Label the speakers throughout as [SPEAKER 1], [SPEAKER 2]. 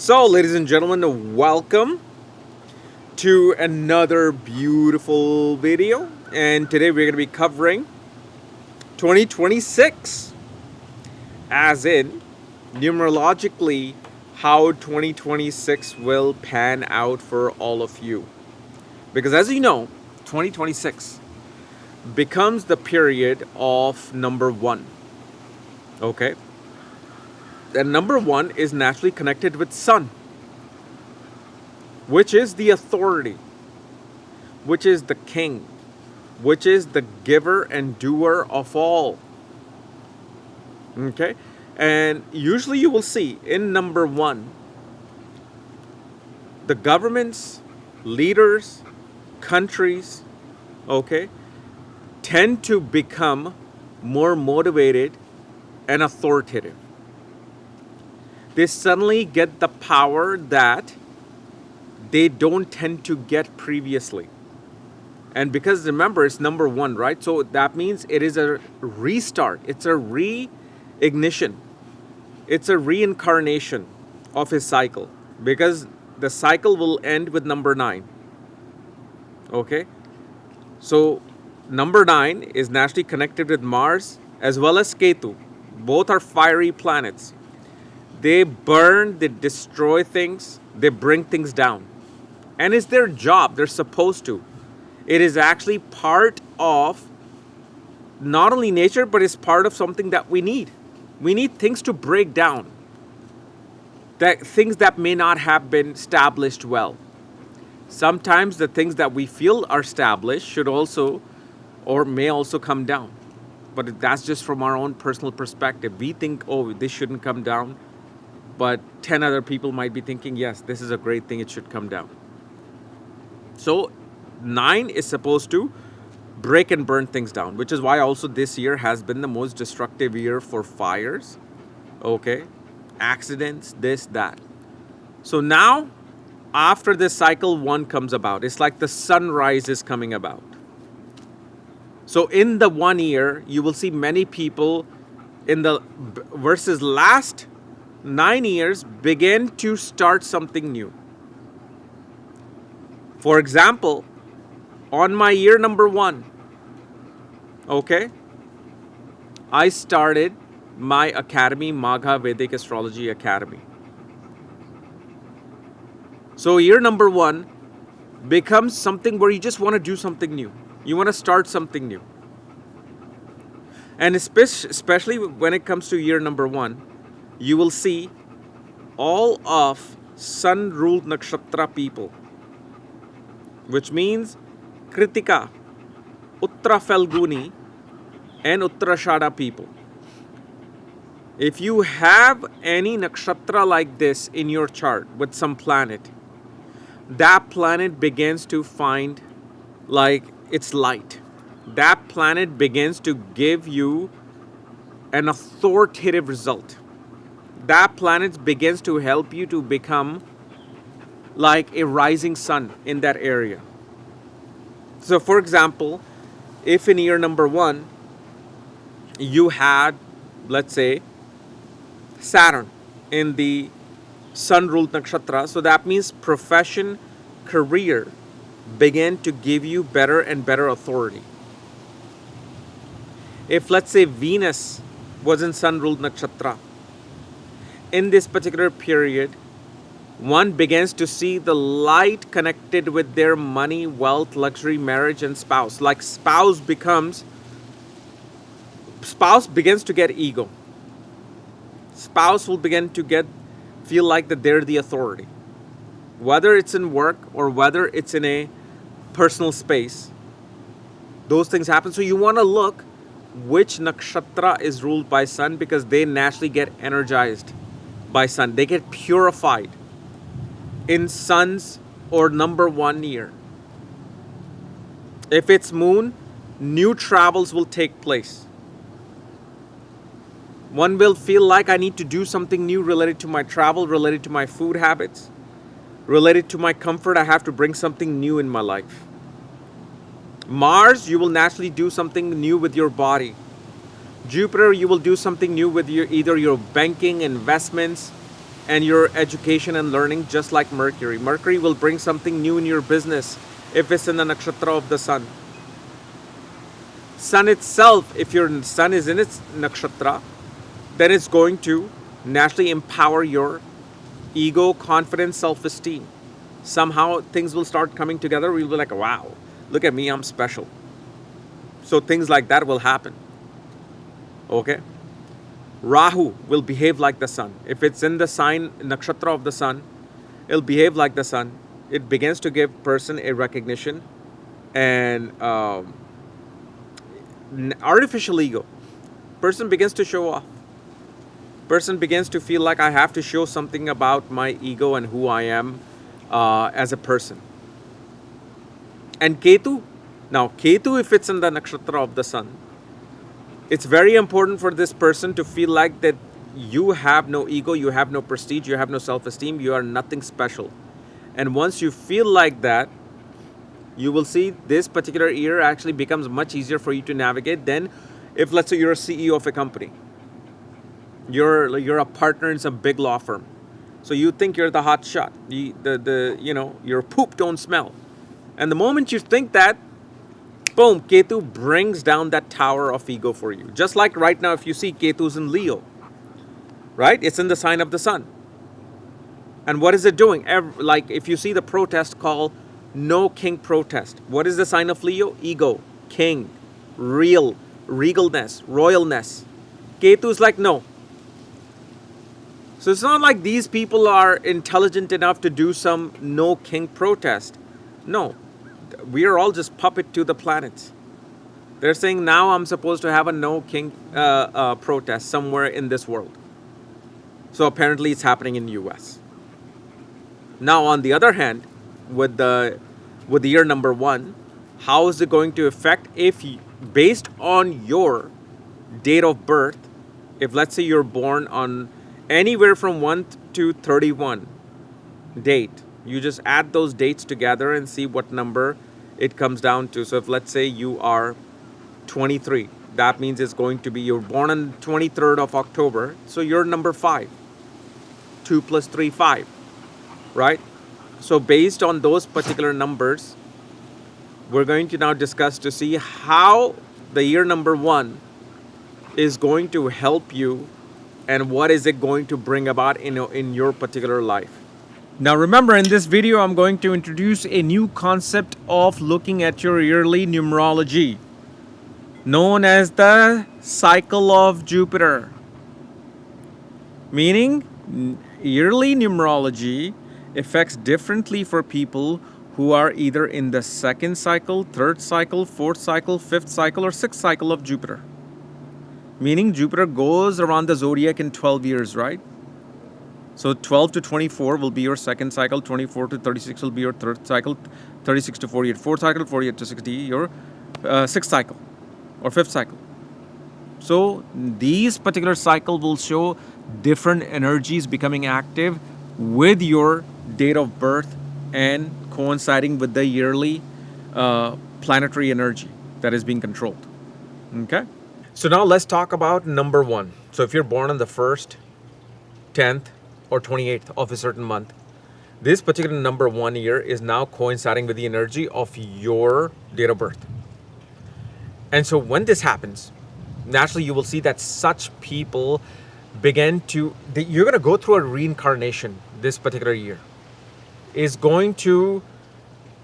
[SPEAKER 1] So, ladies and gentlemen, welcome to another beautiful video. And today we're going to be covering 2026, as in numerologically how 2026 will pan out for all of you. Because as you know, 2026 becomes the period of number one. Okay? And number one is naturally connected with Sun, which is the authority, which is the king, which is the giver and doer of all. Okay? And usually you will see in number one, the governments, leaders, countries, okay, tend to become more motivated and authoritative. They suddenly get the power that they don't tend to get previously. And because remember, it's number one, right? So that means it is a restart. It's a reignition. It's a reincarnation of his cycle. Because the cycle will end with number 9. Okay? So number 9 is naturally connected with Mars as well as Ketu. Both are fiery planets. They burn, they destroy things, they bring things down. And it's their job, they're supposed to. It is actually part of not only nature, but it's part of something that we need. We need things to break down. Things that may not have been established well. Sometimes the things that we feel are established should also or may also come down. But that's just from our own personal perspective. We think, oh, this shouldn't come down. But 10 other people might be thinking, yes, this is a great thing, it should come down. So 9 is supposed to break and burn things down, which is why also this year has been the most destructive year for fires, okay, accidents, this, that. So now, after this cycle 1 comes about, it's like the sunrise is coming about. So in the 1 year, you will see many people in the versus last 9 years begin to start something new. For example, on my year number 1, okay, I started my academy, Magha Vedic Astrology Academy. So year number 1 becomes something where you just want to do something new. You want to start something new. And especially when it comes to year number 1, you will see all of sun-ruled nakshatra people, which means Kritika, Uttara Falguni, and Uttarashada people. If you have any nakshatra like this in your chart with some planet, that planet begins to find like its light. That planet begins to give you an authoritative result. That planet begins to help you to become like a rising sun in that area. So for example, if in year number 1, you had, let's say, Saturn in the sun-ruled nakshatra, so that means profession, career began to give you better and better authority. If let's say Venus was in sun-ruled nakshatra, in this particular period, one begins to see the light connected with their money, wealth, luxury, marriage, and spouse. Like spouse begins to get ego. Spouse will begin to feel like that they're the authority. Whether it's in work or whether it's in a personal space, those things happen. So you want to look which nakshatra is ruled by sun, because they naturally get energized by sun. They get purified in sun's or number 1 year. If it's moon, new travels will take place. One will feel like I need to do something new related to my travel, related to my food habits, related to my comfort. I have to bring something new in my life. Mars, you will naturally do something new with your body. Jupiter, you will do something new with either your banking, investments, and your education and learning, just like Mercury. Mercury will bring something new in your business if it's in the nakshatra of the sun. Sun itself, if your sun is in its nakshatra, then it's going to naturally empower your ego, confidence, self-esteem. Somehow things will start coming together. We'll be like, wow, look at me, I'm special. So things like that will happen. Okay? Rahu will behave like the sun. If it's in the sign, nakshatra of the sun, it'll behave like the sun. It begins to give person a recognition and artificial ego. Person begins to show off. Person begins to feel like I have to show something about my ego and who I am as a person. And Ketu, now Ketu, if it's in the nakshatra of the sun, it's very important for this person to feel like that you have no ego, you have no prestige, you have no self-esteem, you are nothing special. And once you feel like that, you will see this particular year actually becomes much easier for you to navigate than if, let's say, you're a CEO of a company. You're a partner in some big law firm. So you think you're the hot shot. Your poop don't smell. And the moment you think that, boom, Ketu brings down that tower of ego for you. Just like right now, if you see Ketu's in Leo, right? It's in the sign of the sun. And what is it doing? Like if you see the protest called No King Protest. What is the sign of Leo? Ego, king, real, regalness, royalness. Ketu's like, no. So it's not like these people are intelligent enough to do some no king protest. No, we are all just puppet to the planets. They're saying now I'm supposed to have a no king protest somewhere in this world. So apparently it's happening in US. Now on the other hand, with the year number 1, how is it going to affect if based on your date of birth, if let's say you're born on anywhere from 1 to 31 date, you just add those dates together and see what number it comes down to. So if let's say you are 23, that means it's going to be you're born on 23rd of October, so you're number 5. 2 plus 3, 5, right? So based on those particular numbers, we're going to now discuss to see how the year number 1 is going to help you and what is it going to bring about in your particular life. Now remember, in this video, I'm going to introduce a new concept of looking at your yearly numerology, known as the cycle of Jupiter. Meaning, yearly numerology affects differently for people who are either in the 2nd cycle, 3rd cycle, 4th cycle, 5th cycle, or 6th cycle of Jupiter. Meaning Jupiter goes around the zodiac in 12 years, right? So 12 to 24 will be your 2nd cycle, 24 to 36 will be your 3rd cycle, 36 to 48, 4th cycle, 48 to 60, your 6th cycle or 5th cycle. So these particular cycle will show different energies becoming active with your date of birth and coinciding with the yearly planetary energy that is being controlled. Okay? So now let's talk about number 1. So if you're born on the 1st, 10th, or 28th of a certain month, this particular number 1 year is now coinciding with the energy of your date of birth. And so when this happens, naturally you will see that such people begin to, you're going to go through a reincarnation this particular year. Is going to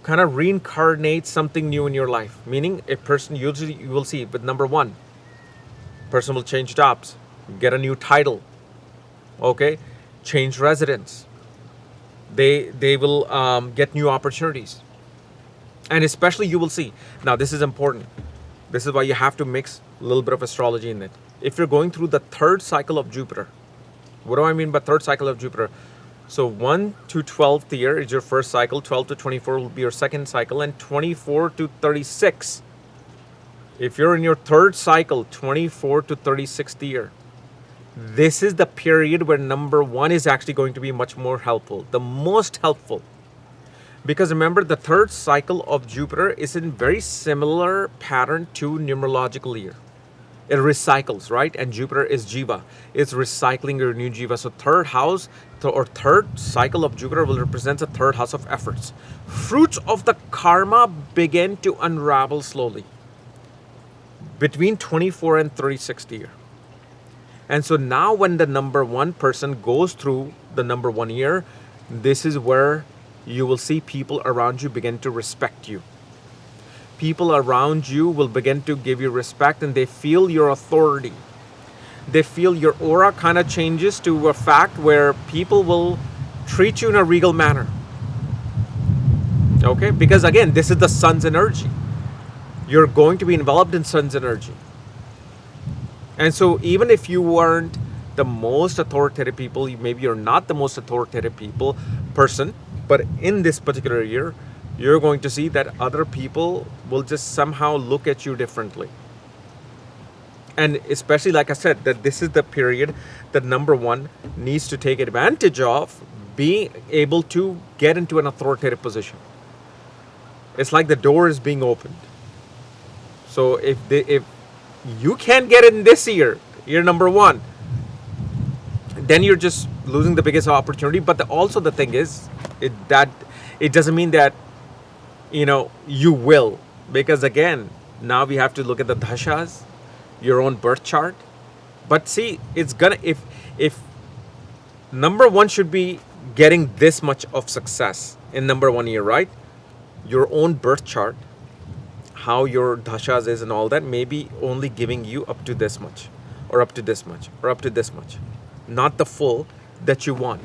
[SPEAKER 1] kind of reincarnate something new in your life. Meaning a person, usually you will see with number 1, person will change jobs, get a new title, okay, change residence. They will get new opportunities. And especially you will see, now this is important. This is why you have to mix a little bit of astrology in it. If you're going through the 3rd cycle of Jupiter, what do I mean by 3rd cycle of Jupiter? So 1 to 12th year is your 1st cycle, 12 to 24 will be your 2nd cycle, and 24 to 36. If you're in your 3rd cycle, 24 to 36th year, this is the period where number 1 is actually going to be much more helpful, the most helpful. Because remember, the 3rd cycle of Jupiter is in very similar pattern to numerological year. It recycles, right? And Jupiter is Jiva. It's recycling your new Jiva. So third house or third cycle of Jupiter will represent the third house of efforts. Fruits of the karma begin to unravel slowly between 24 and 36th year. And so now when the number one person goes through the number 1 year, this is where you will see people around you begin to respect you. People around you will begin to give you respect, and they feel your authority. They feel your aura kind of changes to a fact where people will treat you in a regal manner. Okay? Because again, this is the sun's energy. You're going to be enveloped in sun's energy. And so even if you weren't the most authoritative people, maybe you're not the most authoritative person, but in this particular year, you're going to see that other people will just somehow look at you differently. And especially, like I said, that this is the period that number one needs to take advantage of, being able to get into an authoritative position. It's like the door is being opened. So if you can't get in this year number one, then you're just losing the biggest opportunity. But also the thing is, it doesn't mean that you will, because again, now we have to look at the dashas, your own birth chart. But see, it's gonna, if number one should be getting this much of success in number 1 year, right? Your own birth chart, how your dashas is and all that, maybe only giving you up to this much, or up to this much, or up to this much, not the full that you want.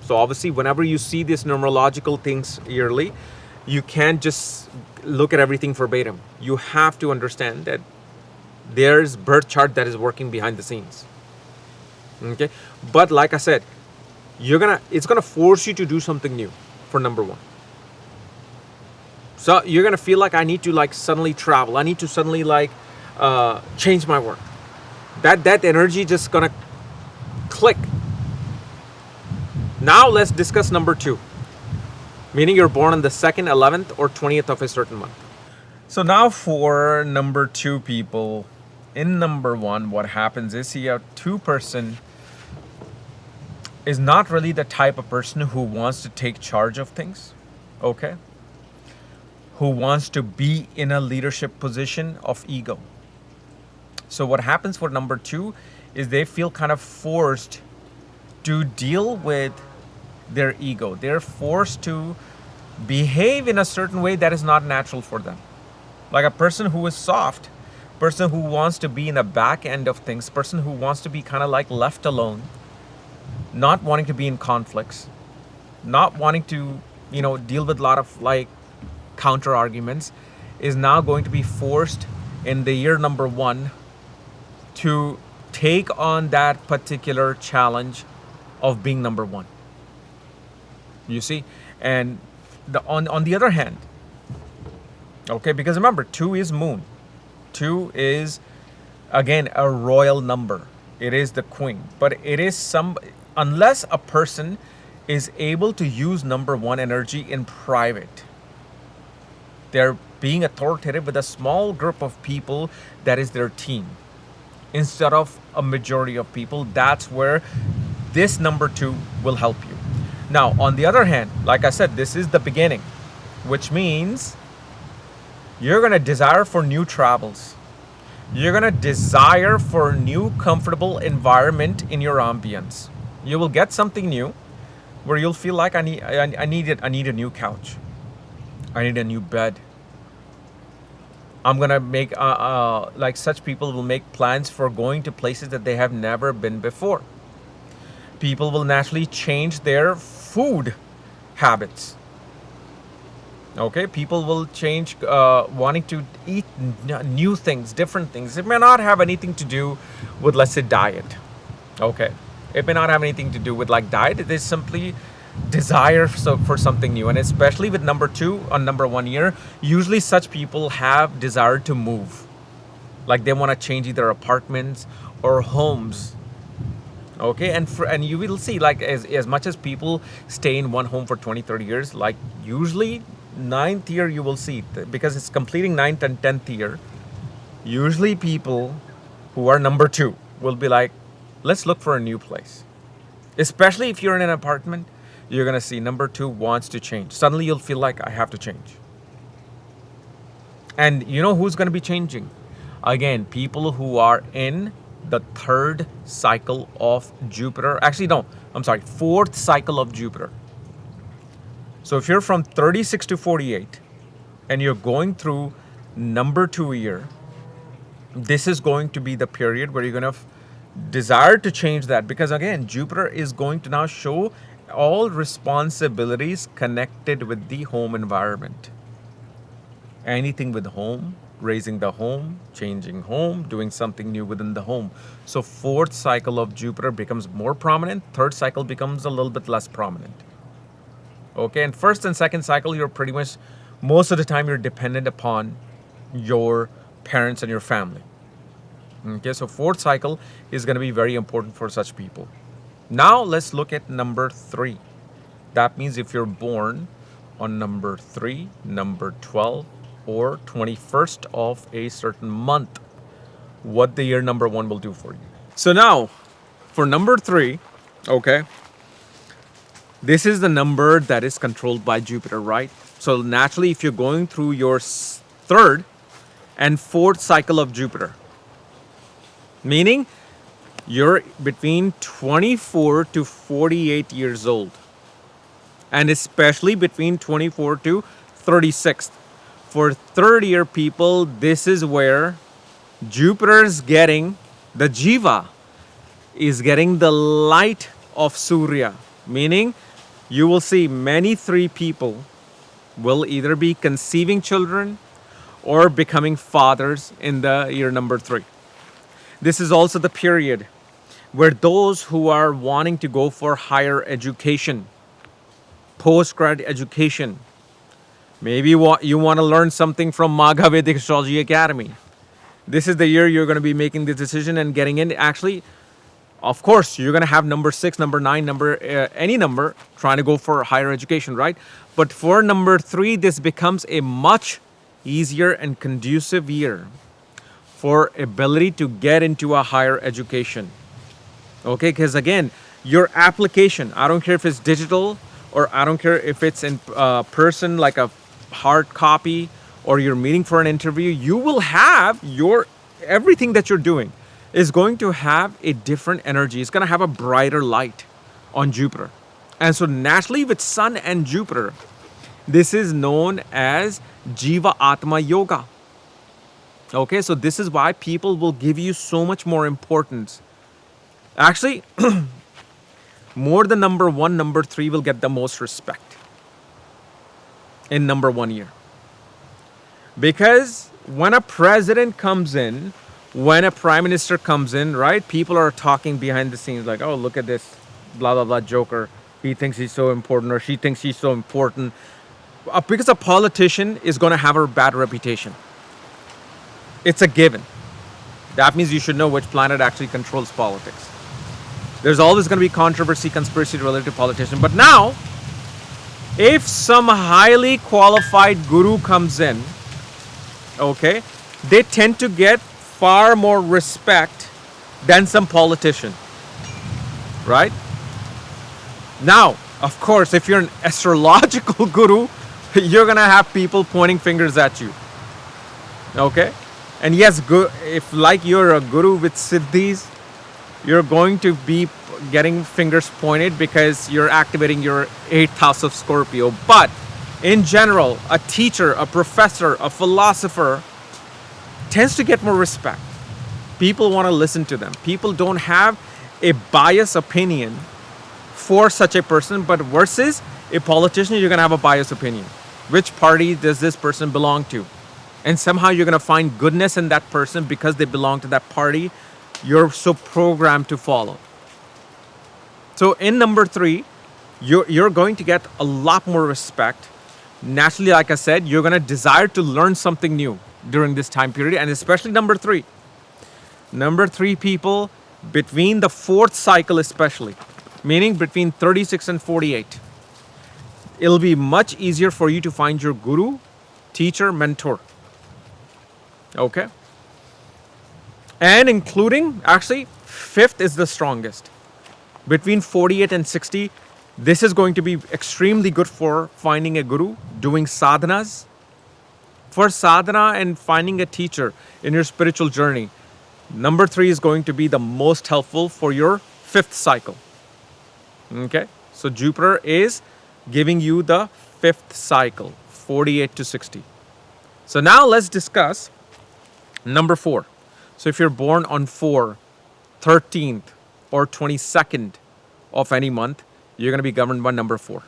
[SPEAKER 1] So obviously, whenever you see these numerological things yearly, you can't just look at everything verbatim. You have to understand that there's birth chart that is working behind the scenes. Okay, but like I said, it's gonna force you to do something new for number one. So you're gonna feel like I need to suddenly travel. I need to suddenly change my work. That energy just gonna click. Now let's discuss number two, meaning you're born on the 2nd, 11th, or 20th of a certain month. So now for number two people, in number one, what happens is a two-person is not really the type of person who wants to take charge of things, okay? Who wants to be in a leadership position of ego. So what happens for number two is they feel kind of forced to deal with their ego. They're forced to behave in a certain way that is not natural for them. Like a person who is soft, person who wants to be in the back end of things, person who wants to be kind of left alone, not wanting to be in conflicts, not wanting to, deal with a lot of counter arguments, is now going to be forced in the year number one to take on that particular challenge of being number one. You see? And on the other hand, okay, because remember, 2 is moon. 2 is, again, a royal number. It is the queen. But it is unless a person is able to use number one energy in private, they're being authoritative with a small group of people that is their team, instead of a majority of people. That's where this number two will help you. Now, on the other hand, like I said, this is the beginning, which means you're going to desire for new travels. You're going to desire for a new comfortable environment in your ambience. You will get something new where you'll feel like I need a new couch. I need a new bed. I'm going to make, such people will make plans for going to places that they have never been before. People will naturally change their food habits. Okay, people will change wanting to eat new things, different things. It may not have anything to do with, let's say, diet. Okay, it may not have anything to do with diet. It is simply desire for something new. And especially with number two on number 1 year, usually such people have desire to move. They want to change either apartments or homes. Okay, and you will see, as much as people stay in one home for 20, 30 years, usually 9th year you will see, because it's completing 9th and 10th year, usually people who are number 2 will be like, let's look for a new place. Especially if you're in an apartment, you're going to see number 2 wants to change. Suddenly you'll feel like I have to change. And you know who's going to be changing? Again, people who are in the 3rd cycle of Jupiter. Actually, no, I'm sorry, 4th cycle of Jupiter. So if you're from 36 to 48 and you're going through number 2 year, this is going to be the period where you're going to desire to change that, because again, Jupiter is going to now show all responsibilities connected with the home environment. Anything with home, raising the home, changing home, doing something new within the home. So 4th cycle of Jupiter becomes more prominent. 3rd cycle becomes a little bit less prominent. Okay, and 1st and 2nd cycle, you're pretty much, most of the time, you're dependent upon your parents and your family. Okay, so 4th cycle is going to be very important for such people. Now let's look at number 3. That means if you're born on number 3, number 12, or 21st of a certain month, what the year number 1 will do for you. So now, for number 3, okay, this is the number that is controlled by Jupiter, right? So naturally, if you're going through your 3rd and 4th cycle of Jupiter, meaning you're between 24 to 48 years old, and especially between 24 to 36. For 3rd year people, this is where Jupiter's getting, the Jiva is getting the light of Surya, meaning you will see many 3 people will either be conceiving children or becoming fathers in the year number 3. This is also the period where those who are wanting to go for higher education, post-grad education, maybe you want to learn something from Magha Vedic Astrology Academy, this is the year you're going to be making the decision and getting in. Actually, of course, you're going to have number 6, number 9, any number trying to go for higher education, right? But for number 3, this becomes a much easier and conducive year for ability to get into a higher education. Okay, because again, your application, I don't care if it's digital or I don't care if it's in person, like a hard copy, or you're meeting for an interview, you will have everything that you're doing is going to have a different energy. It's going to have a brighter light on Jupiter. And so naturally with Sun and Jupiter, this is known as Jiva Atma Yoga. Okay, so this is why people will give you so much more importance. Actually, more than number 1, number 3 will get the most respect in number 1 year. Because when a president comes in, when a prime minister comes in, right, people are talking behind the scenes like, oh, look at this blah, blah, blah joker. He thinks he's so important, or she thinks he's so important. Because a politician is going to have a bad reputation. It's a given. That means you should know which planet actually controls politics. There's always going to be controversy, conspiracy related to politicians. But now, if some highly qualified guru comes in, okay, they tend to get far more respect than some politician, right? Now, of course, if you're an astrological guru, you're going to have people pointing fingers at you, okay? And yes, if like you're a guru with siddhis, you're going to be getting fingers pointed because you're activating your 8th house of Scorpio. But in general, a teacher, a professor, a philosopher tends to get more respect. People want to listen to them. People don't have a biased opinion for such a person, but versus a politician, you're going to have a biased opinion. Which party does this person belong to? And somehow you're going to find goodness in that person because they belong to that party you're so programmed to follow. So in number 3, you're going to get a lot more respect. Naturally, like I said, you're going to desire to learn something new during this time period, and especially number 3. Number 3 people, between the 4th cycle especially, meaning between 36 and 48, it'll be much easier for you to find your guru, teacher, mentor. Okay? And including, actually, 5th is the strongest. Between 48 and 60, this is going to be extremely good for finding a guru, doing sadhanas. For sadhana and finding a teacher in your spiritual journey, number 3 is going to be the most helpful for your 5th cycle. Okay? So Jupiter is giving you the 5th cycle, 48 to 60. So now let's discuss number 4. So if you're born on 4, 13th, or 22nd of any month, you're going to be governed by number 4.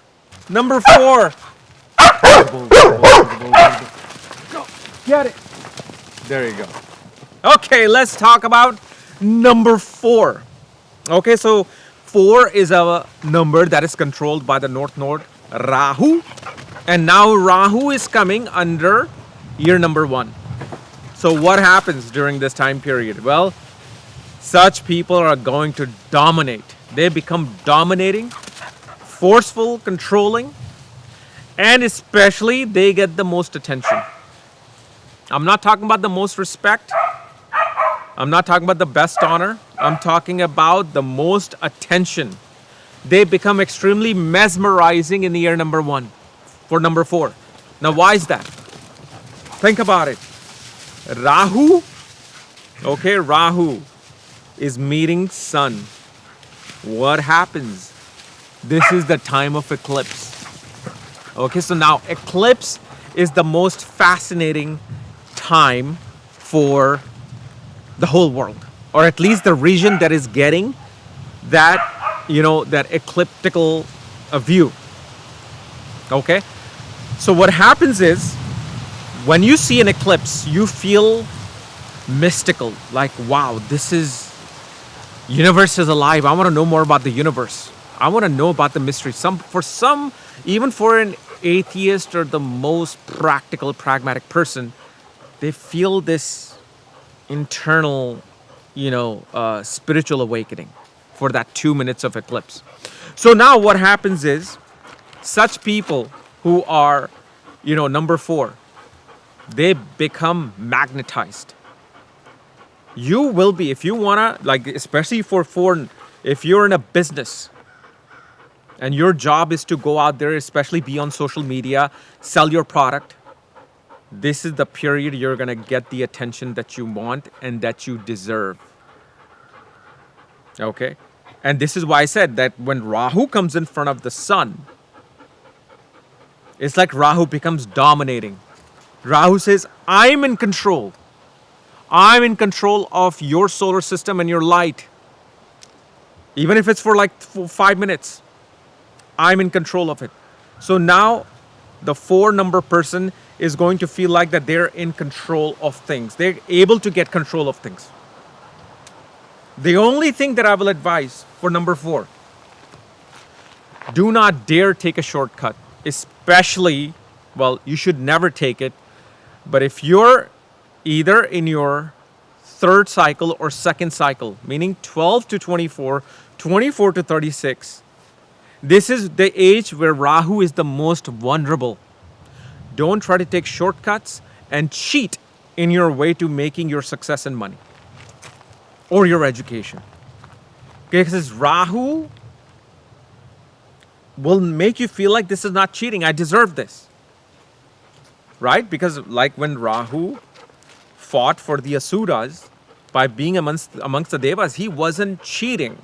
[SPEAKER 1] Number 4! Get it! There you go. Okay, let's talk about number 4. Okay, so 4 is a number that is controlled by the North Node, Rahu. And now Rahu is coming under year number 1. So what happens during this time period? Well, such people are going to dominate. They become dominating, forceful, controlling, and especially they get the most attention. I'm not talking about the most respect. I'm not talking about the best honor. I'm talking about the most attention. They become extremely mesmerizing in the year number 1 for number 4. Now, why is that? Think about it. Rahu is meeting Sun. What happens? This is the time of eclipse. Okay, so now eclipse is the most fascinating time for the whole world, or at least the region that is getting that, that ecliptical view. Okay, so what happens is, when you see an eclipse, you feel mystical, like, wow, universe is alive. I want to know more about the universe. I want to know about the mystery. Even for an atheist or the most practical, pragmatic person, they feel this internal, spiritual awakening for that 2 minutes of eclipse. So now what happens is, such people who are, number 4, they become magnetized. You will be, if you want to, especially for foreign, if you're in a business and your job is to go out there, especially be on social media, sell your product, this is the period you're going to get the attention that you want and that you deserve. Okay? And this is why I said that when Rahu comes in front of the Sun, it's like Rahu becomes dominating. Rahu says, I'm in control. I'm in control of your solar system and your light. Even if it's for 5 minutes, I'm in control of it. So now the 4 number person is going to feel like that they're in control of things. They're able to get control of things. The only thing that I will advise for number 4, do not dare take a shortcut. Especially, you should never take it. But if you're either in your 3rd cycle or 2nd cycle, meaning 12 to 24, 24 to 36, this is the age where Rahu is the most vulnerable. Don't try to take shortcuts and cheat in your way to making your success and money or your education. Because Rahu will make you feel like this is not cheating. I deserve this. Right? Because like when Rahu fought for the Asuras by being amongst the Devas, he wasn't cheating.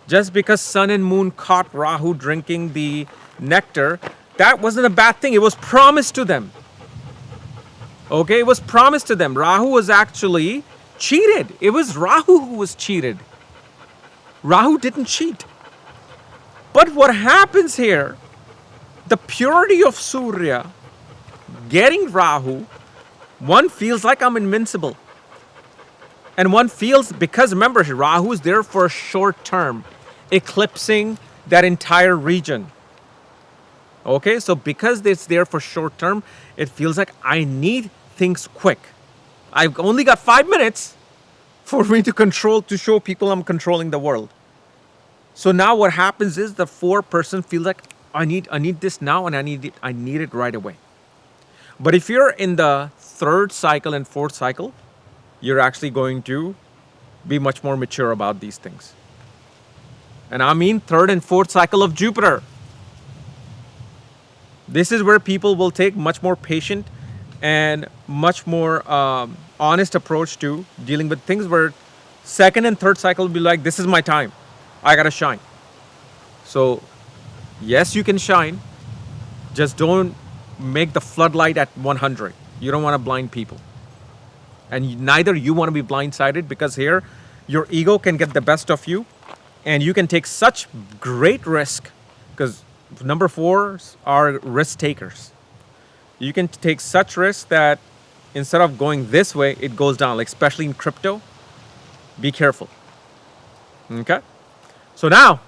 [SPEAKER 1] Just because Sun and Moon caught Rahu drinking the nectar, that wasn't a bad thing. It was promised to them. Okay? It was promised to them. Rahu was actually cheated. It was Rahu who was cheated. Rahu didn't cheat. But what happens here, the purity of Surya getting Rahu, one feels like I'm invincible. And one feels, because remember, Rahu is there for a short term, eclipsing that entire region. Okay, so because it's there for short term, it feels like I need things quick. I've only got 5 minutes for me to show people I'm controlling the world. So now what happens is the 4 person feels like I need this now and I need it right away. But if you're in the 3rd cycle and 4th cycle, you're actually going to be much more mature about these things. And I mean third and fourth cycle of Jupiter. This is where people will take much more patient and much more honest approach to dealing with things, where second and third cycle will be like, this is my time. I gotta shine. So yes, you can shine. Just don't make the floodlight at 100. You don't want to blind people. And neither you want to be blindsided, because here your ego can get the best of you and you can take such great risk, because number fours are risk takers. You can take such risk that instead of going this way, it goes down, like especially in crypto. Be careful. Okay? So now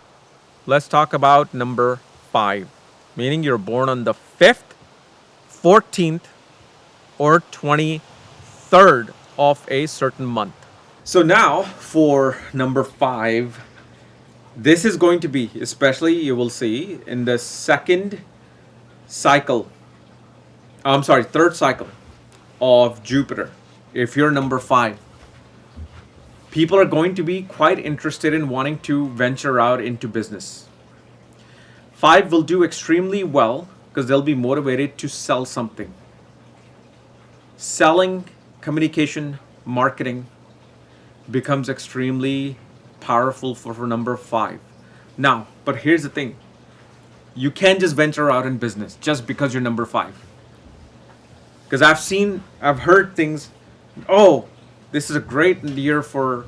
[SPEAKER 1] let's talk about number 5, meaning you're born on the 5th, 14th, or 23rd of a certain month. So now for number 5, this is going to be, especially you will see in the third cycle of Jupiter. If you're number 5, people are going to be quite interested in wanting to venture out into business. 5 will do extremely well because they'll be motivated to sell something. Selling, communication, marketing becomes extremely powerful for number 5. Now, but here's the thing. You can't just venture out in business just because you're number 5. Because I've heard things, oh, this is a great year for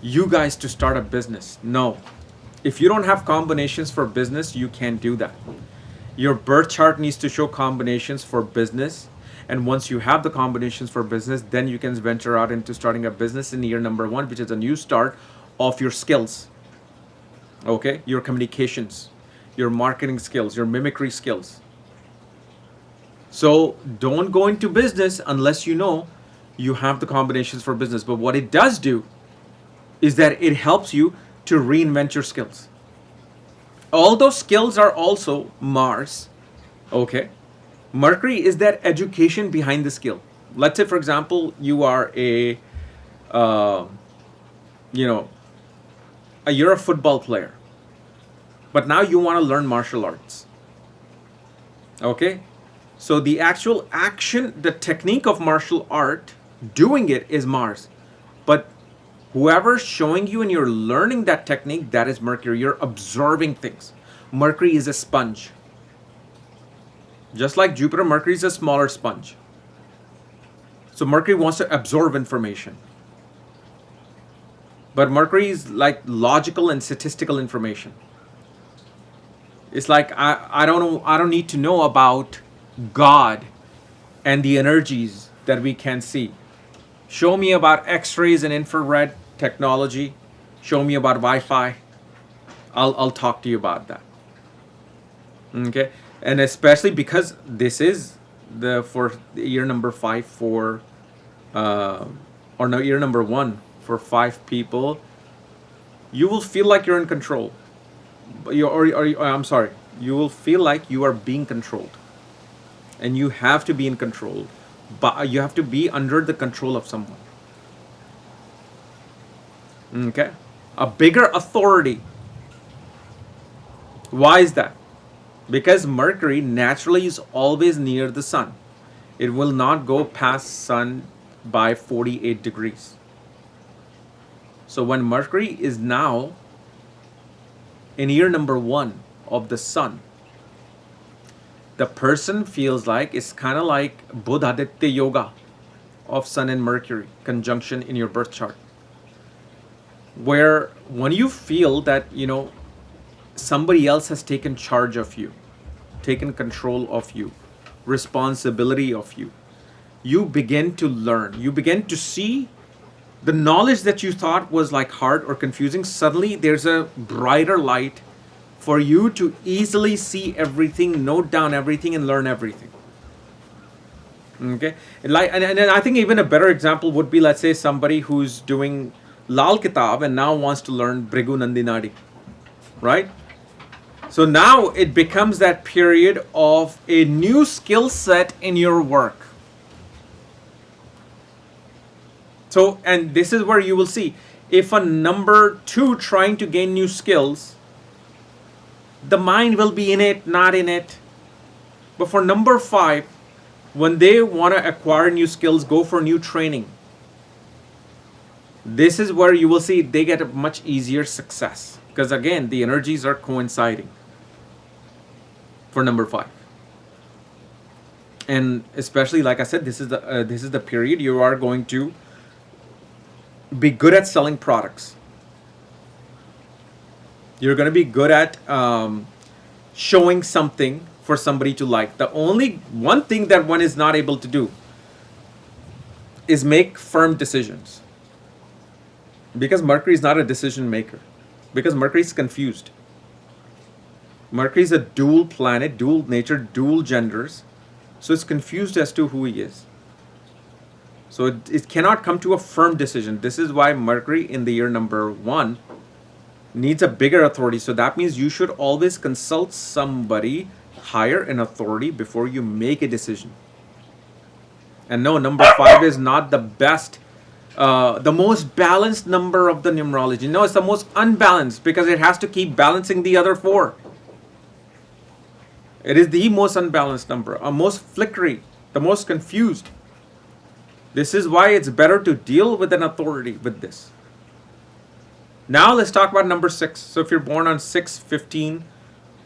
[SPEAKER 1] you guys to start a business. No. If you don't have combinations for business, you can't do that. Your birth chart needs to show combinations for business. And once you have the combinations for business, then you can venture out into starting a business in year number 1, which is a new start of your skills. Okay? Your communications, your marketing skills, your mimicry skills. So don't go into business unless you know you have the combinations for business. But what it does do is that it helps you to reinvent your skills. All those skills are also Mars. Okay? Mercury is that education behind the skill. Let's say, for example, you are you're a football player, but now you want to learn martial arts. Okay? So the actual action, the technique of martial art, doing it is Mars. But whoever's showing you and you're learning that technique, that is Mercury. You're absorbing things. Mercury is a sponge. Just like Jupiter, Mercury is a smaller sponge. So Mercury wants to absorb information. But Mercury is like logical and statistical information. It's like I don't need to know about God and the energies that we can see. Show me about X-rays and infrared technology. Show me about Wi-Fi. I'll talk to you about that. Okay, and especially because this is for year number 5 for year number 1 for 5 people. You will feel like you're in control. You will feel like you are being controlled. And you have to be in control. But you have to be under the control of someone. Okay? A bigger authority. Why is that? Because Mercury naturally is always near the sun. It will not go past sun by 48 degrees. So when Mercury is now in year number 1 of the sun, the person feels like it's kind of like Buddha-Aditya yoga of Sun and Mercury conjunction in your birth chart. Where when you feel that, somebody else has taken charge of you, taken control of you, responsibility of you, you begin to learn. You begin to see the knowledge that you thought was like hard or confusing. Suddenly there's a brighter light for you to easily see everything, note down everything, and learn everything. Okay, and I think even a better example would be, let's say, somebody who's doing Lal Kitab and now wants to learn Brigu Nandinadi, right? So now it becomes that period of a new skill set in your work. So, and this is where you will see If a number 2 trying to gain new skills, the mind will be in it, not in it. But for number 5, when they want to acquire new skills, go for new training. This is where you will see they get a much easier success, because again, the energies are coinciding for number 5. And especially, like I said, this is the period you are going to be good at selling products. You're going to be good at showing something for somebody to like. The only one thing that one is not able to do is make firm decisions, because Mercury is not a decision maker, because Mercury is confused. Mercury is a dual planet, dual nature, dual genders, so it's confused as to who he is. So it cannot come to a firm decision. This is why Mercury in the year number 1 needs a bigger authority. So that means you should always consult somebody higher in authority before you make a decision. And no, number 5 is not the best, the most balanced number of the numerology. No, it's the most unbalanced, because it has to keep balancing the other 4. It is the most unbalanced number, most flickery, the most confused. This is why it's better to deal with an authority with this. Now let's talk about number 6. So if you're born on 6, 15,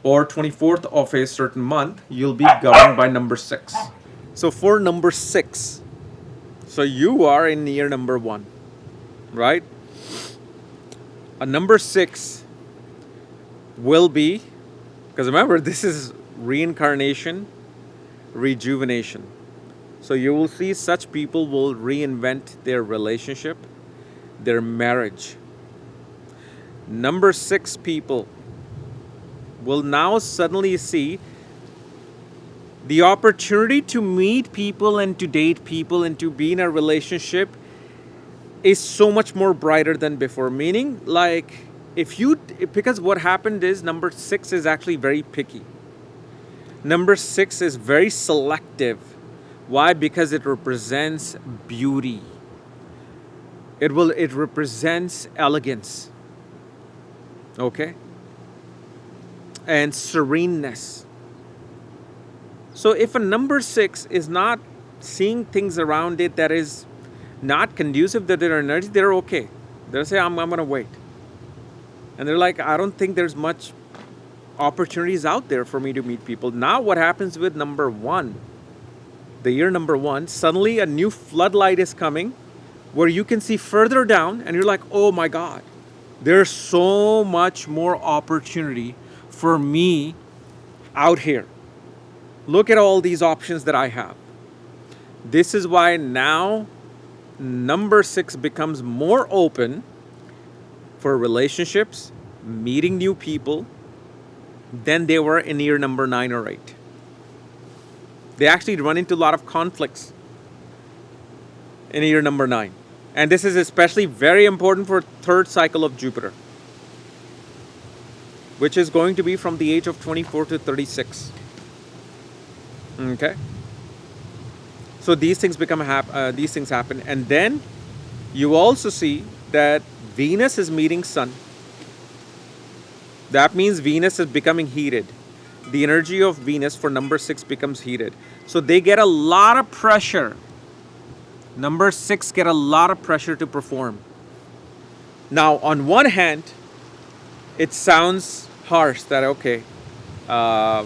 [SPEAKER 1] or 24th of a certain month, you'll be governed by number 6. So for number 6, so you are in year number 1, right? A number 6 will be, because remember, this is reincarnation, rejuvenation. So you will see such people will reinvent their relationship, their marriage. Number 6 people will now suddenly see the opportunity to meet people and to date people and to be in a relationship is so much more brighter than before. Meaning, like, because what happened is number 6 is actually very picky. Number 6 is very selective. Why? Because it represents beauty. It represents elegance. Okay? And sereneness. So if a number 6 is not seeing things around it that is not conducive to their energy, they're okay. They'll say, I'm going to wait. And they're like, I don't think there's much opportunities out there for me to meet people. Now what happens with number 1? The year number 1, suddenly a new floodlight is coming where you can see further down and you're like, oh my God, there's so much more opportunity for me out here. Look at all these options that I have. This is why now number 6 becomes more open for relationships, meeting new people, than they were in year number 9 or 8. They actually run into a lot of conflicts in year number 9. And this is especially very important for third cycle of Jupiter, which is going to be from the age of 24 to 36. Okay? So these things happen. And then you also see that Venus is meeting Sun. That means Venus is becoming heated. The energy of Venus for number 6 becomes heated. So they get a lot of pressure. Number 6 get a lot of pressure to perform. Now, on one hand, it sounds harsh that, okay, I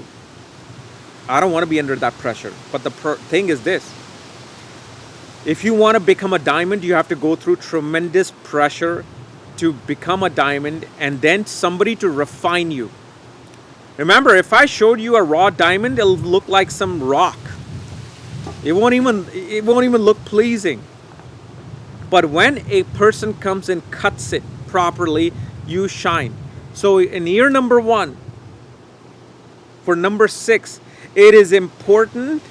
[SPEAKER 1] don't want to be under that pressure. But the thing is this. If you want to become a diamond, you have to go through tremendous pressure to become a diamond, and then somebody to refine you. Remember, if I showed you a raw diamond, it'll look like some rock. It won't even look pleasing. But when a person comes and cuts it properly, you shine. So in year number 1, for number 6, it is important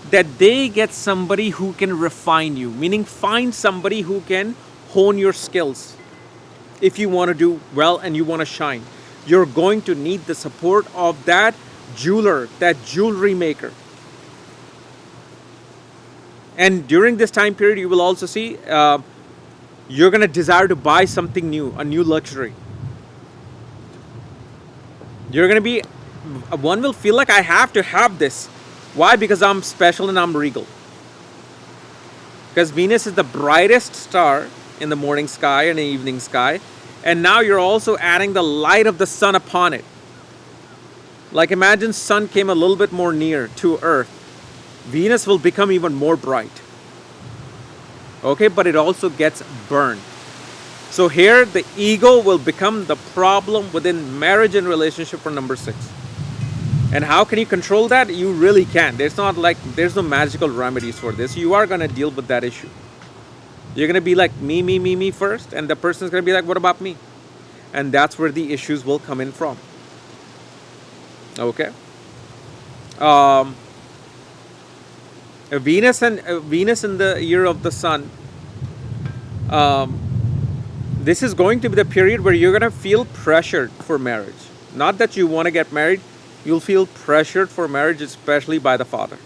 [SPEAKER 1] that they get somebody who can refine you, meaning find somebody who can hone your skills. If you want to do well and you want to shine, you're going to need the support of that jeweler, that jewelry maker. And during this time period, you will also see You're going to desire to buy something new, a new luxury. You're going to be, one will feel like I have to have this. Why? Because I'm special and I'm regal. Because Venus is the brightest star in the morning sky and the evening sky. And now you're also adding the light of the sun upon it. Like imagine sun came a little bit more near to Earth. Venus will become even more bright. Okay, but it also gets burned. So here the ego will become the problem within marriage and relationship for number 6. And how can you control that? You really can. There's no magical remedies for this. You are going to deal with that issue. You're going to be like me first, and the person's going to be like, what about me? And that's where the issues will come in from. Okay. Venus in the year of the sun. This is going to be the period where you're going to feel pressured for marriage. Not that you want to get married. You'll feel pressured for marriage, especially by the father.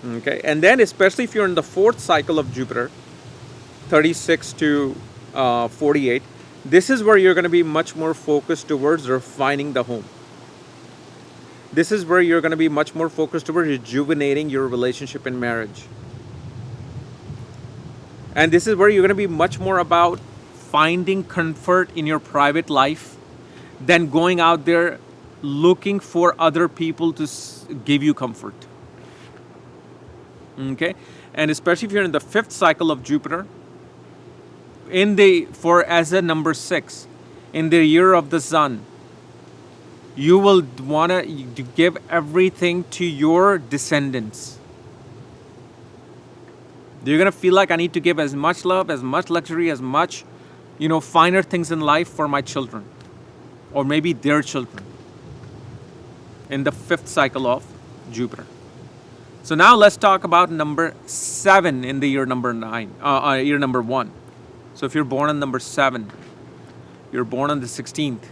[SPEAKER 1] Okay, and then especially if you're in the 4th cycle of Jupiter, 36 to 48, this is where you're going to be much more focused towards refining the home. This is where you're going to be much more focused towards rejuvenating your relationship in marriage. And this is where you're going to be much more about finding comfort in your private life than going out there looking for other people to give you comfort. Okay, and especially if you're in the 5th cycle of Jupiter, as a number 6, in the year of the sun, you will want to give everything to your descendants. You're gonna feel like I need to give as much love, as much luxury, as much, finer things in life for my children. Or maybe their children, in the 5th cycle of Jupiter. So now let's talk about number 7 in the year number 1. So if you're born on number 7, you're born on the 16th,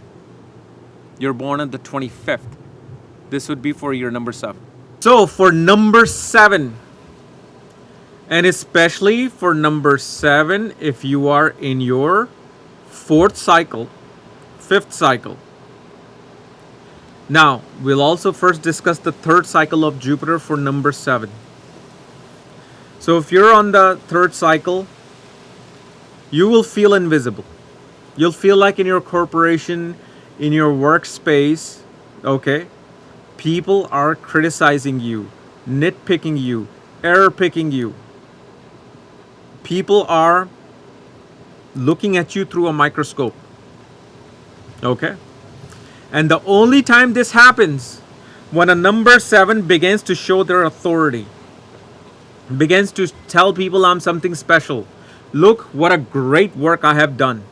[SPEAKER 1] you're born on the 25th, this would be for year number 7. So for number 7, and especially for number 7, if you are in your 4th cycle, 5th cycle. Now, we'll also first discuss the 3rd cycle of Jupiter for number 7. So if you're on the 3rd cycle, you will feel invisible. You'll feel like in your corporation, in your workspace, okay, people are criticizing you, nitpicking you, error picking you. People are looking at you through a microscope. Okay, and the only time this happens when a number 7 begins to show their authority, begins to tell people I'm something special. Look what a great work I have done.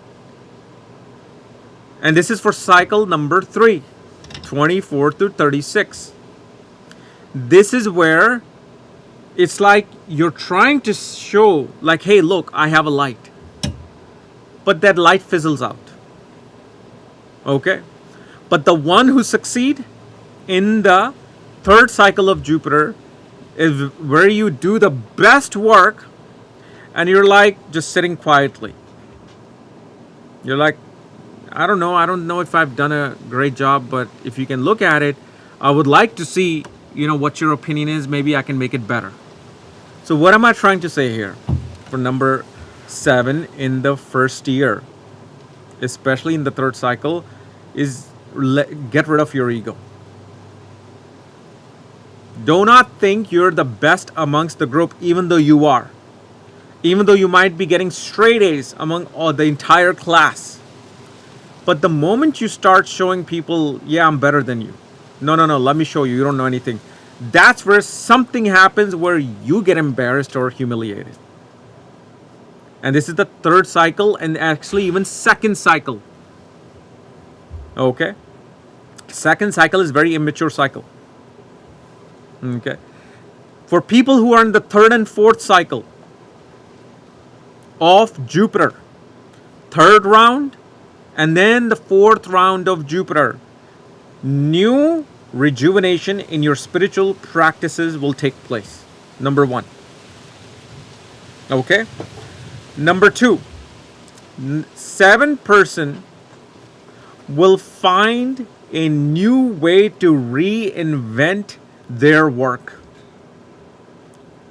[SPEAKER 1] And this is for cycle number 3, 24 to 36. This is where it's like you're trying to show like, hey, look, I have a light. But that light fizzles out. Okay, but the one who succeed in the 3rd cycle of Jupiter is where you do the best work and you're like just sitting quietly. You're like, I don't know if I've done a great job, but if you can look at it, I would like to see, what your opinion is. Maybe I can make it better. So what am I trying to say here for number 7 in the first year, especially in the 3rd cycle, is get rid of your ego. Do not think you're the best amongst the group, even though you are. Even though you might be getting straight A's among the entire class. But the moment you start showing people, yeah, I'm better than you. No, let me show you. You don't know anything. That's where something happens where you get embarrassed or humiliated. And this is the 3rd cycle and actually even 2nd cycle. Okay. 2nd cycle is very immature cycle. Okay. For people who are in the 3rd and 4th cycle of Jupiter, 3rd round and then the 4th round of Jupiter, new rejuvenation in your spiritual practices will take place. Number 1. Okay. Number two, 7% will find a new way to reinvent their work.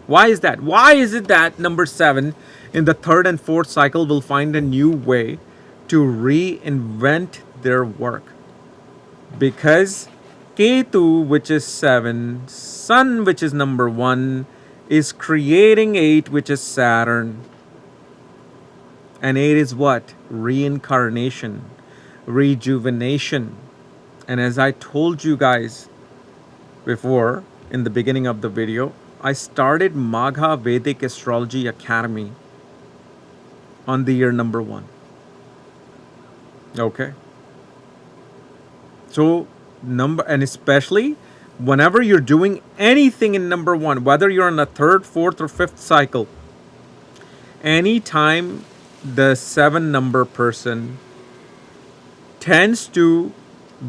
[SPEAKER 1] Why is that? Why is it that number 7 in the third and fourth cycle will find a new way to reinvent their work? Because Ketu, which is 7, Sun, which is number 1, is creating 8, which is Saturn. And 8 is what? Reincarnation, rejuvenation. And as I told you guys before in the beginning of the video, I started Magha Vedic Astrology Academy on the year number 1. Okay. So and especially whenever you're doing anything in number 1, whether you're in the third, fourth, or fifth cycle, anytime the 7 number person tends to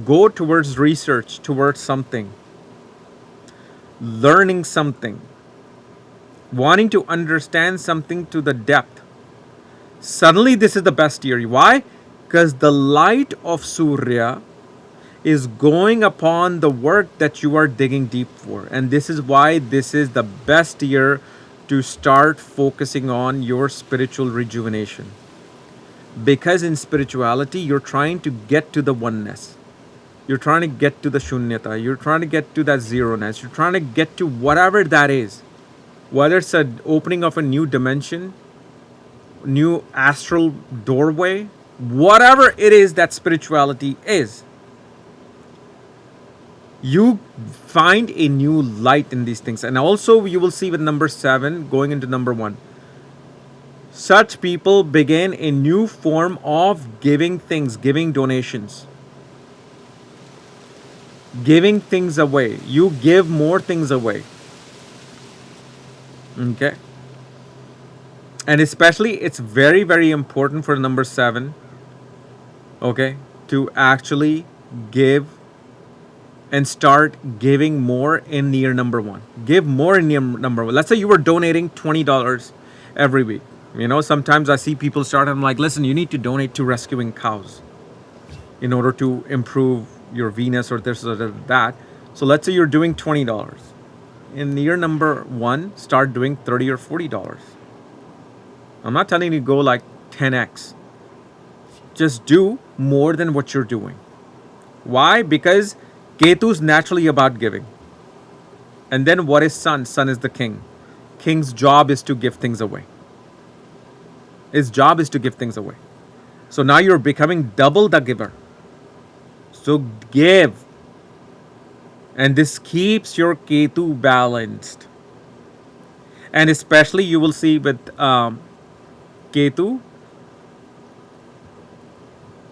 [SPEAKER 1] go towards research, towards something, learning something, wanting to understand something to the depth, suddenly this is the best year. Why? Because the light of Surya is going upon the work that you are digging deep for. And this is why this is the best year to start focusing on your spiritual rejuvenation. Because in spirituality, you're trying to get to the oneness. You're trying to get to the shunyata. You're trying to get to that zero-ness. You're trying to get to whatever that is. Whether it's an opening of a new dimension, new astral doorway, whatever it is that spirituality is, you find a new light in these things. And also you will see with number 7 going into number 1, such people begin a new form of giving things, giving donations, giving things away. You give more things away. Okay. And especially it's very, very important for number 7, okay, to actually give and start giving more in year number 1. Give more in year number 1. Let's say you were donating $20 every week. You know, sometimes I see people start, I'm like, listen, you need to donate to rescuing cows in order to improve your Venus or this or that. So let's say you're doing $20. In year number 1, start doing $30 or $40. I'm not telling you to go like 10x. Just do more than what you're doing. Why? Because Ketu is naturally about giving. And then what is Sun? Sun is the king. King's job is to give things away. His job is to give things away. So now you're becoming double the giver. So give. And this keeps your Ketu balanced. And especially you will see with Ketu,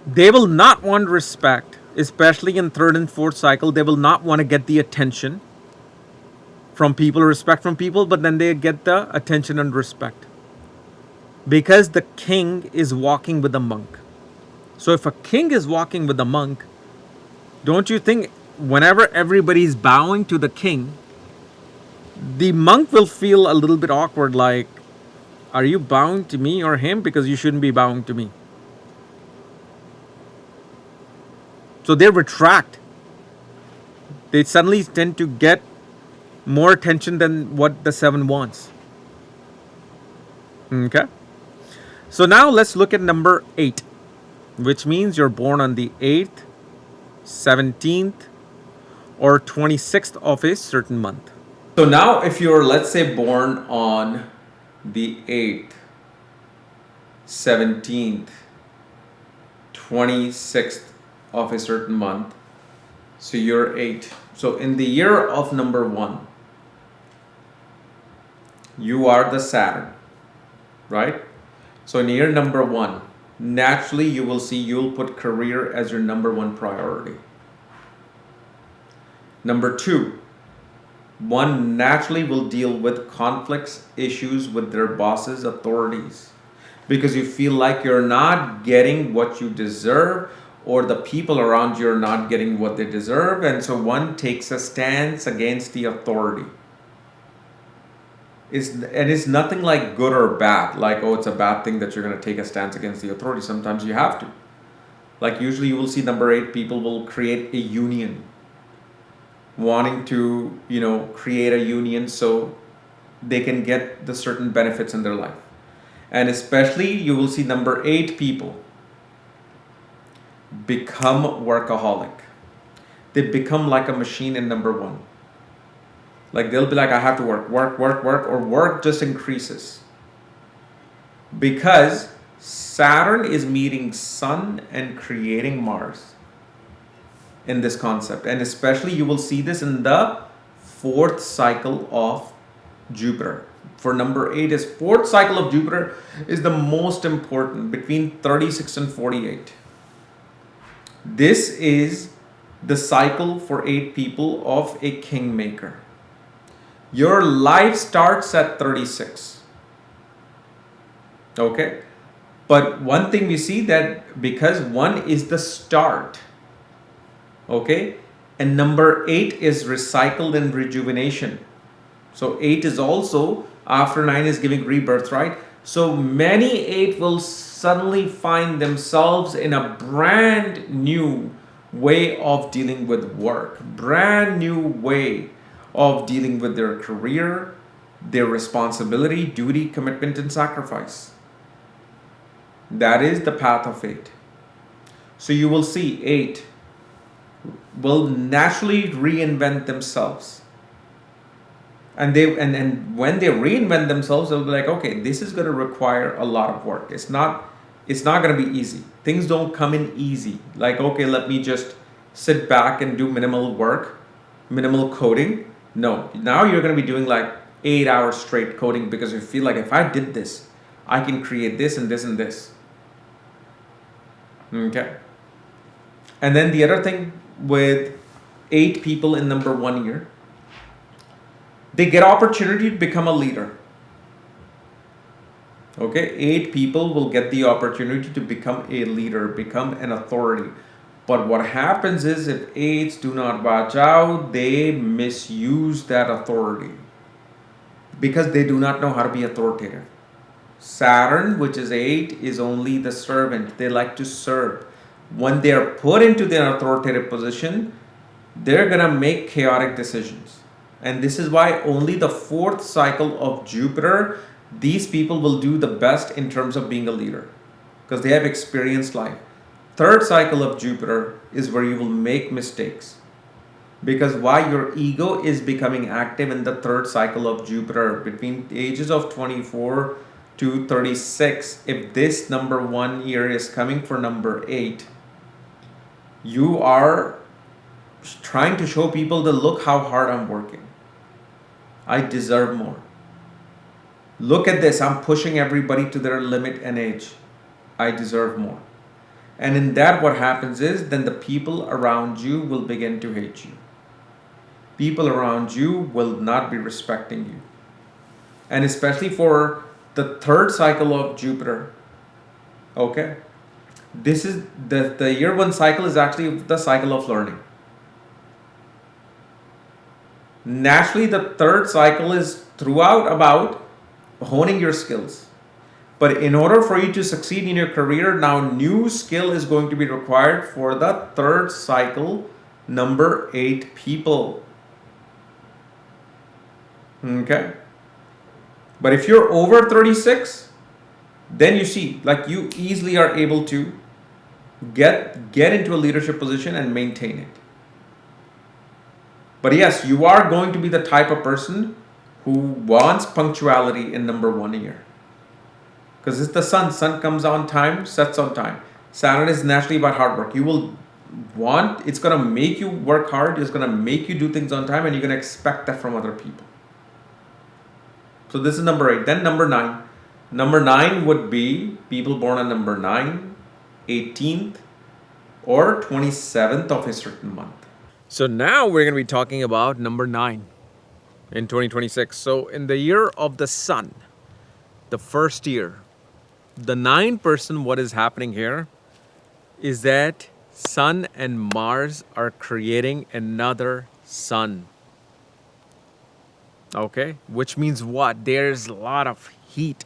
[SPEAKER 1] they will not want respect. Especially in third and fourth cycle, they will not want to get the attention from people, respect from people, but then they get the attention and respect. Because the king is walking with a monk. So if a king is walking with a monk, don't you think whenever everybody's bowing to the king, the monk will feel a little bit awkward, like, are you bowing to me or him? Because you shouldn't be bowing to me. So they retract. They suddenly tend to get more attention than what the 7 wants. Okay. So now let's look at number 8, which means you're born on the 8th, 17th, or 26th of a certain month. So now if you're, let's say, born on the 8th, 17th, 26th of a certain month, so you're 8. So in the year of number 1, you are the Saturn, right? So in year number 1, naturally you will see you'll put career as your number 1 priority. Number 2, one naturally will deal with conflicts, issues with their bosses, authorities, because you feel like you're not getting what you deserve, or the people around you are not getting what they deserve, and so one takes a stance against the authority. It's nothing like good or bad. Like, oh, it's a bad thing that you're going to take a stance against the authority. Sometimes you have to. Like usually you will see number 8 people will create a union, wanting to, create a union so they can get the certain benefits in their life. And especially you will see number 8 people become workaholic. They become like a machine in number 1. Like they'll be like, I have to work, or work just increases. Because Saturn is meeting Sun and creating Mars in this concept. And especially you will see this in the 4th cycle of Jupiter. For number 8 is 4th cycle of Jupiter is the most important, between 36 and 48. This is the cycle for 8 people of a kingmaker. Your life starts at 36. Okay? But one thing we see that because 1 is the start, okay? And number 8 is recycled and rejuvenation. So 8 is also, after 9 is giving rebirth, right? So many 8 will suddenly find themselves in a brand new way of dealing with work, brand new way of dealing with their career, their responsibility, duty, commitment, and sacrifice. That is the path of 8. So you will see 8 will naturally reinvent themselves. And when they reinvent themselves, they'll be like, okay, this is going to require a lot of work. It's not going to be easy. Things don't come in easy. Like, okay, let me just sit back and do minimal work, minimal coding. No, now you're going to be doing like 8 hours straight coding because you feel like if I did this, I can create this and this and this. Okay. And then the other thing with 8 people in number 1 year, they get opportunity to become a leader. Okay, 8 people will get the opportunity to become a leader, become an authority. But what happens is if 8s do not watch out, they misuse that authority because they do not know how to be authoritative. Saturn, which is 8, is only the servant. They like to serve. When they are put into their authoritative position, they're going to make chaotic decisions. And this is why only the 4th cycle of Jupiter, these people will do the best in terms of being a leader because they have experienced life. 3rd cycle of Jupiter is where you will make mistakes because why your ego is becoming active in the 3rd cycle of Jupiter between the ages of 24 to 36. If this number 1 year is coming for number 8, you are trying to show people that look how hard I'm working. I deserve more. Look at this. I'm pushing everybody to their limit and age. I deserve more. And in that, what happens is then the people around you will begin to hate you. People around you will not be respecting you. And especially for the 3rd cycle of Jupiter, okay? This is the year 1 cycle is actually the cycle of learning. Naturally, the 3rd cycle is throughout about honing your skills. But in order for you to succeed in your career, now new skill is going to be required for the 3rd cycle, number 8 people. Okay? But if you're over 36, then you see, like you easily are able to get into a leadership position and maintain it. But yes, you are going to be the type of person who wants punctuality in number 1 year. Because it's the sun. Sun comes on time, sets on time. Saturn is naturally about hard work. You will want, it's going to make you work hard. It's going to make you do things on time and you're going to expect that from other people. So this is number 8. Then number 9. Number 9 would be people born on number 9, 18th, or 27th of a certain month. So now we're going to be talking about number 9 in 2026. So in the year of the sun, the first year, the 9 person, what is happening here is that Sun and Mars are creating another sun. Okay, which means what? There's a lot of heat.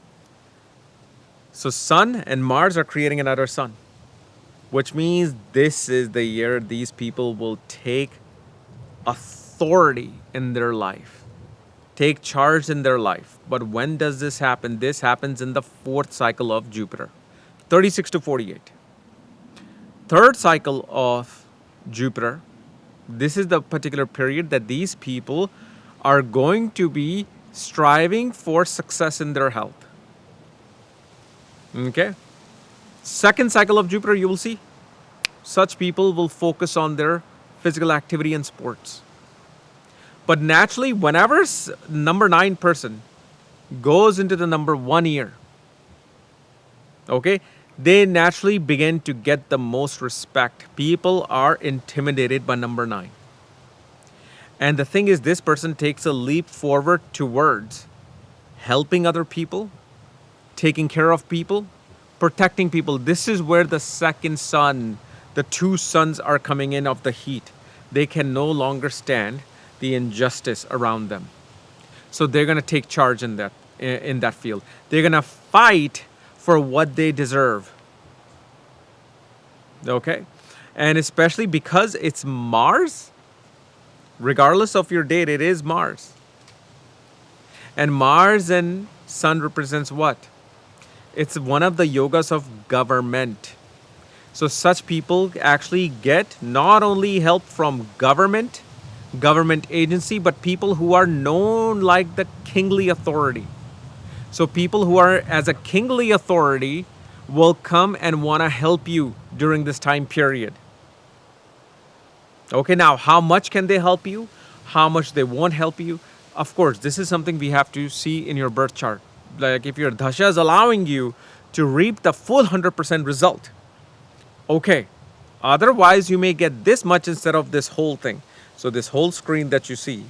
[SPEAKER 1] So Sun and Mars are creating another sun, which means this is the year these people will take authority in their life, take charge in their life. But when does this happen? This happens in the fourth cycle of Jupiter, 36 to 48. Third cycle of Jupiter, this is the particular period that these people are going to be striving for success in their health. Okay? Second cycle of Jupiter, you will see such people will focus on their physical activity and sports. But naturally, whenever number 9 person goes into the number 1 year, okay, they naturally begin to get the most respect. People are intimidated by number 9. And the thing is, this person takes a leap forward towards helping other people, taking care of people, protecting people. This is where the second sun, the two suns are coming in of the heat. They can no longer stand the injustice around them. So they're going to take charge in that field. They're going to fight for what they deserve. Okay? And especially because it's Mars, regardless of your date, it is Mars. And Mars and Sun represents what? It's one of the yogas of government. So such people actually get not only help from government agency, but people who are known like the kingly authority. So people who are as a kingly authority will come and want to help you during this time period. Okay, now how much can they help you? How much they won't help you? Of course, this is something we have to see in your birth chart. Like if your dasha is allowing you to reap the full 100% result, okay. Otherwise, you may get this much instead of this whole thing. So this whole screen that you see,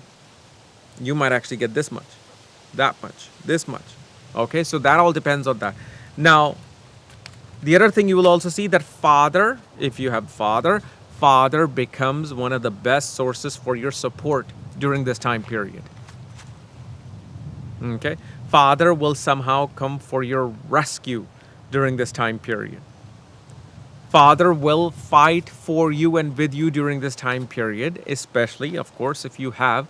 [SPEAKER 1] you might actually get this much, that much, this much. Okay, so that all depends on that. Now, the other thing you will also see that father, if you have father becomes one of the best sources for your support during this time period. Okay, father will somehow come for your rescue during this time period. Father will fight for you and with you during this time period, especially, of course, if you have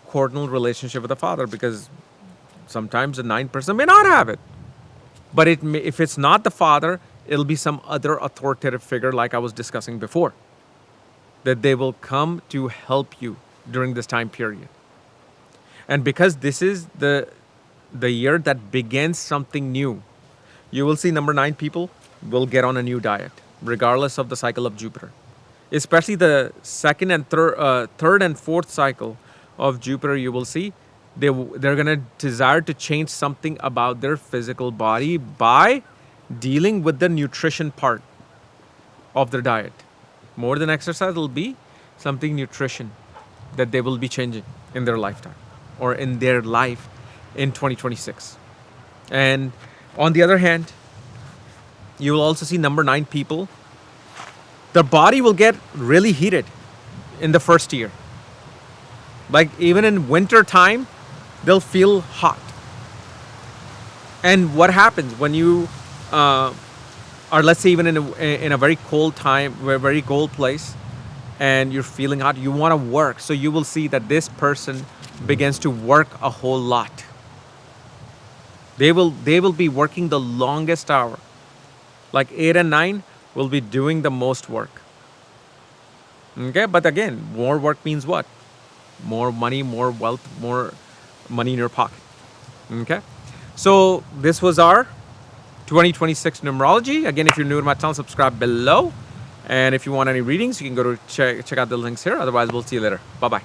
[SPEAKER 1] coordinal relationship with the father, because sometimes the 9 person may not have it. But if it's not the father, it'll be some other authoritative figure like I was discussing before, that they will come to help you during this time period. And because this is the year that begins something new, you will see number 9 people will get on a new diet, regardless of the cycle of Jupiter. Especially the second and third and fourth cycle of Jupiter, you will see they're going to desire to change something about their physical body by dealing with the nutrition part of their diet. More than exercise, will be something nutrition that they will be changing in their lifetime or in their life in 2026. And on the other hand, you will also see number 9 people, their body will get really heated in the first year. Like even in winter time, they'll feel hot. And what happens when you are, let's say, even in a very cold time, a very cold place, and you're feeling hot, you want to work. So you will see that this person begins to work a whole lot. They will be working the longest hour. Like 8 and 9 will be doing the most work. Okay, but again, more work means what? More money, more wealth, more money in your pocket. Okay, so this was our 2026 numerology. Again, if you're new to my channel, subscribe below. And if you want any readings, you can go to check out the links here. Otherwise, we'll see you later. Bye-bye.